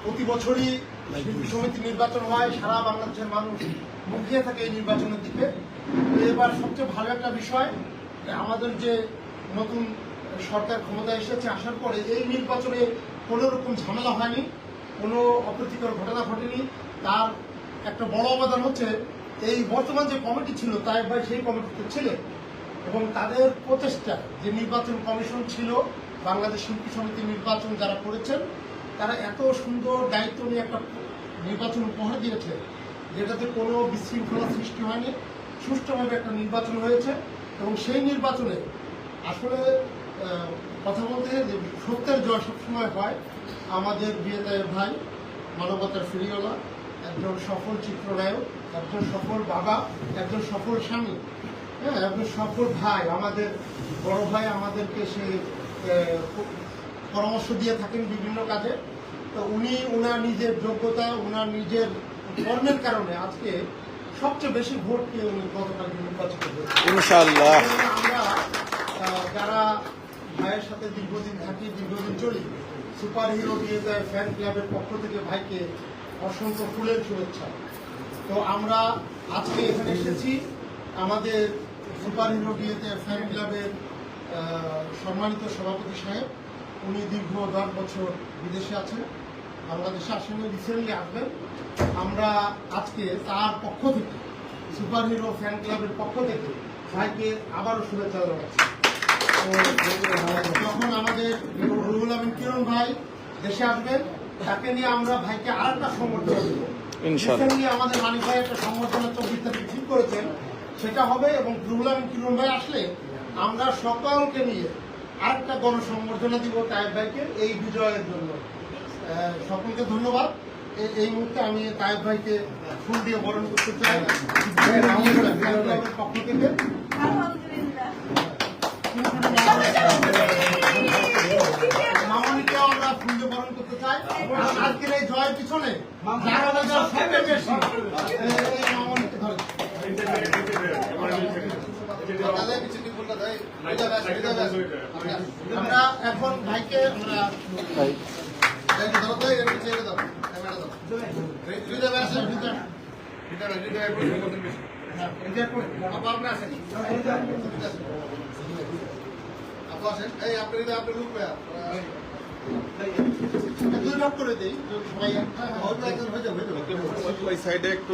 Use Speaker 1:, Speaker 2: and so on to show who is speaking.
Speaker 1: প্রতি বছরই শিল্পী সমিতি নির্বাচন হয়, সারা বাংলাদেশের মানুষ মুখিয়ে থাকে এই নির্বাচনের দিকে। এবার সবচেয়ে ভালো একটা বিষয়, আমাদের যে নতুন সরকার ক্ষমতায় এসেছে, আসার পরে এই নির্বাচনে কোনো রকম ঝামেলা হয়নি, কোনো অপ্রীতিকর ঘটনা ঘটেনি। তার একটা বড় অবদান হচ্ছে এই বর্তমান যে কমিটি ছিল, তাই ভাই সেই কমিটিতে ছিলেন, এবং তাদের প্রচেষ্টা যে নির্বাচন কমিশন ছিল, বাংলাদেশ শিল্পী সমিতি নির্বাচন যারা করেছেন, তারা এত সুন্দর দায়িত্ব নিয়ে একটা নির্বাচন উপহার দিয়েছে, যেটাতে কোনো বিশৃঙ্খলা সৃষ্টি হয়নি, সুষ্ঠুভাবে একটা নির্বাচন হয়েছে। এবং সেই নির্বাচনে আসলে কথা বলতে সত্যের জয় সবসময় হয়। আমাদের বিয়েতে ভাই মানবতার ফিরিওয়ালা, একজন সফল চিত্রনায়ক, একজন সফল বাবা, একজন সফল স্বামী, হ্যাঁ, একজন সফল ভাই, আমাদের বড় ভাই, আমাদেরকে সে পরামর্শ দিয়ে থাকেন বিভিন্ন কাজে। তো উনি ওনার নিজের যোগ্যতা, ওনার নিজের কর্মের কারণে আজকে সবচেয়ে বেশি ভোট পেয়ে উনি গতকাল নির্বাচিত হয়েছেন।
Speaker 2: ইনশাআল্লাহ
Speaker 1: আমরা যারা ভাইয়ের সাথে দীর্ঘদিন থাকি, দীর্ঘদিন চলি, সুপার হিরো বিয়েতে ফ্যান ক্লাবের পক্ষ থেকে ভাইকে অসংখ্য ফুলের শুভেচ্ছা। তো আমরা আজকে এখানে এসেছি আমাদের সুপার হিরো বিয়েতে ফ্যান ক্লাবের সম্মানিত সভাপতি সাহেব, উনি দীর্ঘ 10 বছর বিদেশে আছেন, বাংলাদেশে আসেন, রিসেন্টলি আসবেন। আমরা আজকে তার পক্ষ থেকে, সুপার হিরো ফ্যান ক্লাবের পক্ষ থেকে ভাইকে আবারও শুভেচ্ছা জানাচ্ছি। যখন আমাদের রুহুল আমিন কিরণ ভাই দেশে আসবেন, তাকে নিয়ে আমরা ভাইকে আরেকটা সংবর্ধনা দেব। রিসেন্টলি আমাদের মানিক ভাই একটা সংবর্ধনা 24 তারিখ ঠিক করেছেন, সেটা হবে। এবং রুহুল আমিন কিরণ ভাই আসলে আমরা সকলকে নিয়ে আরেকটা গণসংবর্ধনা দিব তায়েব ভাইকে এই বিজয়ের জন্য। সকলকে ধন্যবাদ। এই মুহূর্তে আমি তায়েব ভাইকে ফুল দিয়ে বরণ করতে চাই পক্ষ থেকে। মামনিকেও আমরা ফুল দিয়ে বরণ করতে চাই। আজকের এই জয়ের পিছনে সবচেয়ে বেশি এই মামনিকে ধরে আমরা এখন ভাইকে আমরা দুই ভাগ করে দিই, সবাই হয়ে যাবে।
Speaker 2: ওই সাইডে একটু